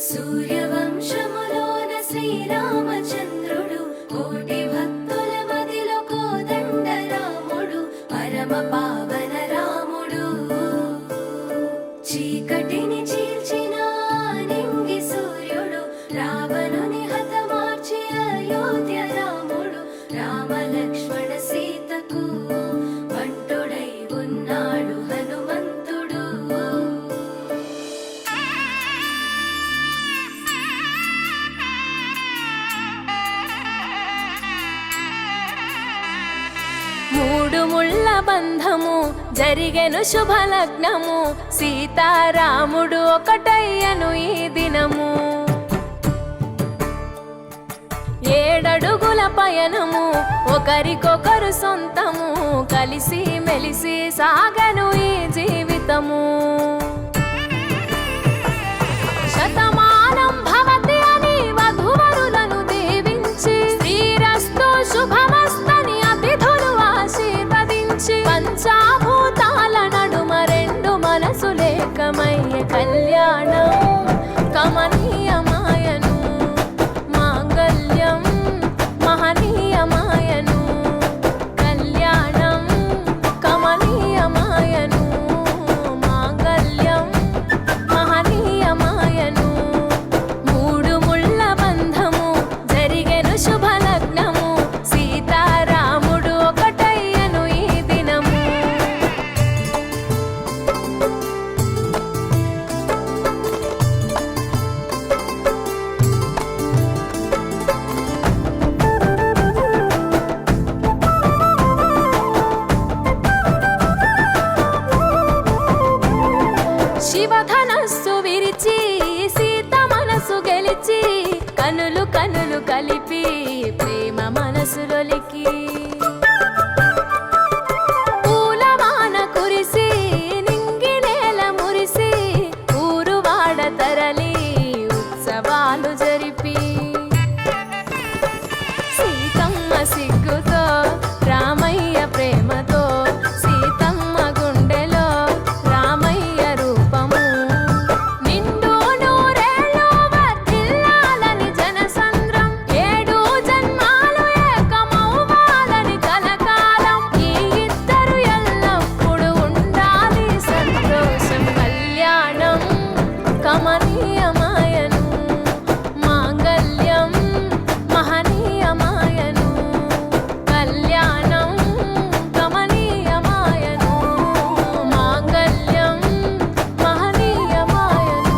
సూర్యవంశములోన శ్రీరామచంద్రుడు కోటి భక్తుల మదిలో కోదండ రాముడు పరమ పావన రాముడు చీకటిని చీల్చిన నింగి సూర్యుడు రావణుని హతమార్చి అయోధ్య రాముడు రామ లక్ష్మణ సీతకు బంటుడై ఉన్నాడు హనుమంతుడు. మూడు ముళ్ళ బంధము జరిగెను శుభలగ్నము సీతారాముడు ఒకటయ్యను ఈ దినము. 7 అడుగుల పయనము ఒకరికొకరు సొంతము కలిసి మెలిసి సాగను ఈ జీవితము. శతమానం భవతి అని వధువరులను దీవించి శ్రీరస్తు శుభమస్తని అతిథులు ఆశీర్వదించి పంచాభూతాల నడుమ 2 మనసులేకమయ్య కళ్యాణం కమనీయమాయను మాంగళ్యం మహనీయమాయను కళ్యాణం కమనీయమాయను మాంగళ్యం మహనీయమాయను. 3 ముళ్ళ బంధము జరిగెను శుభలగ్నము సీతారాముడు ఒకటయ్యను ఈ దినము. శివధనస్సు విరిచి సీత మనసు గెలిచి కనులు కనులు కలిపి ప్రేమ మనసులొలికి పూలవాన కురిసి నింగి నేల మురిసి ఊరు వాడ తరలి ఉత్సవాలు జరిపి సీతమ్మ సిగ్గుతో రామయ్య ప్రేమతో సీతమ్మ గుండెలో రామయ్య రూపము నిండు నూరేళ్ళు వర్ధిల్లాలని జనసంద్రం 7 జన్మాలు ఏకమవ్వాలని కలకాలం ఈ ఇద్దరు ఎల్లప్పుడు ఉండాలి సంతోషం. కళ్యాణం కమనీయమాయను మాంగళ్యం మహనీయమాయను కళ్యాణం కమనీయమాయను మాంగళ్యం మహనీయమాయను.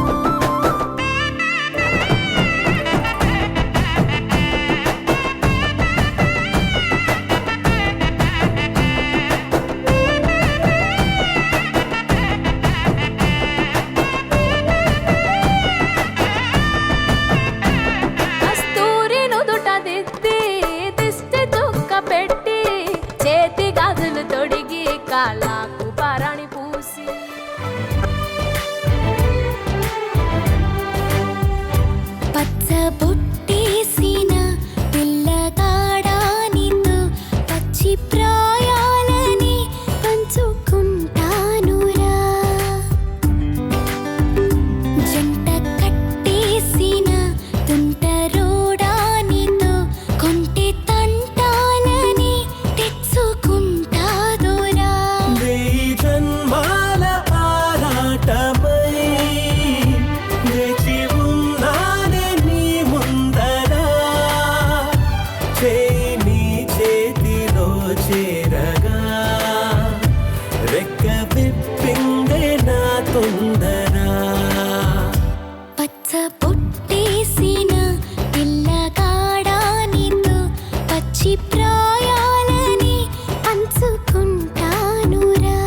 కస్తూరి నుదుట దిద్ది దిష్టి చుక్క పెట్టి చేతి గాజులు తొడిగి కాళ్ళకు పారాణి పూసి పచ్చ బొట్టేసిన పిల్లగాడానితో పచ్చి ప్రాయాలని పంచుకుంటానురా. జంట కట్టేసిన తుంటరోడానితో కొంటె తంటాలని తెచ్చుకుంటాదురా. 1000 జన్మాల ఆరాటమై వేచి ఉన్నానే నీ ముందరా చేయి నీ చేతిలో చేరగా రెక్క విప్పిందే నా తొందరా. పచ్చ బొట్టేసిన పిల్లగాడానితో పచ్చి ప్రాయాలని పంచుకుంటానురా.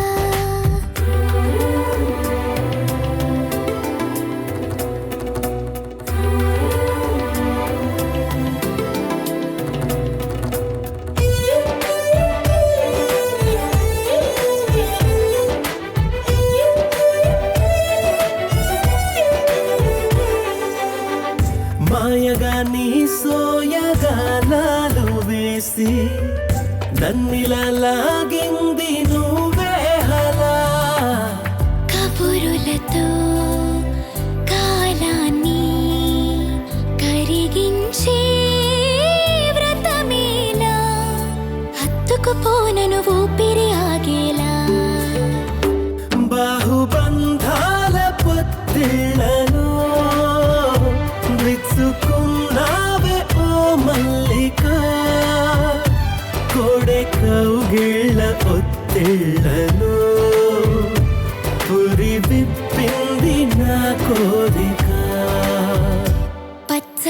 మాయగా నీ సోయగాలాలు వేసి నన్నిలా లాగింది నువ్వే హలా. కబురులతో కాలాన్ని లాక్కుపోనను ఊపిరి ఆగేలా బాహుబంధాల పొత్తిళ్లను విచ్చుకున్నావే ఓ మల్లిక కోడె కౌగిళ్ళ ఒత్తిళ్లను పురి విప్పింది నా కోరిక పచ్చ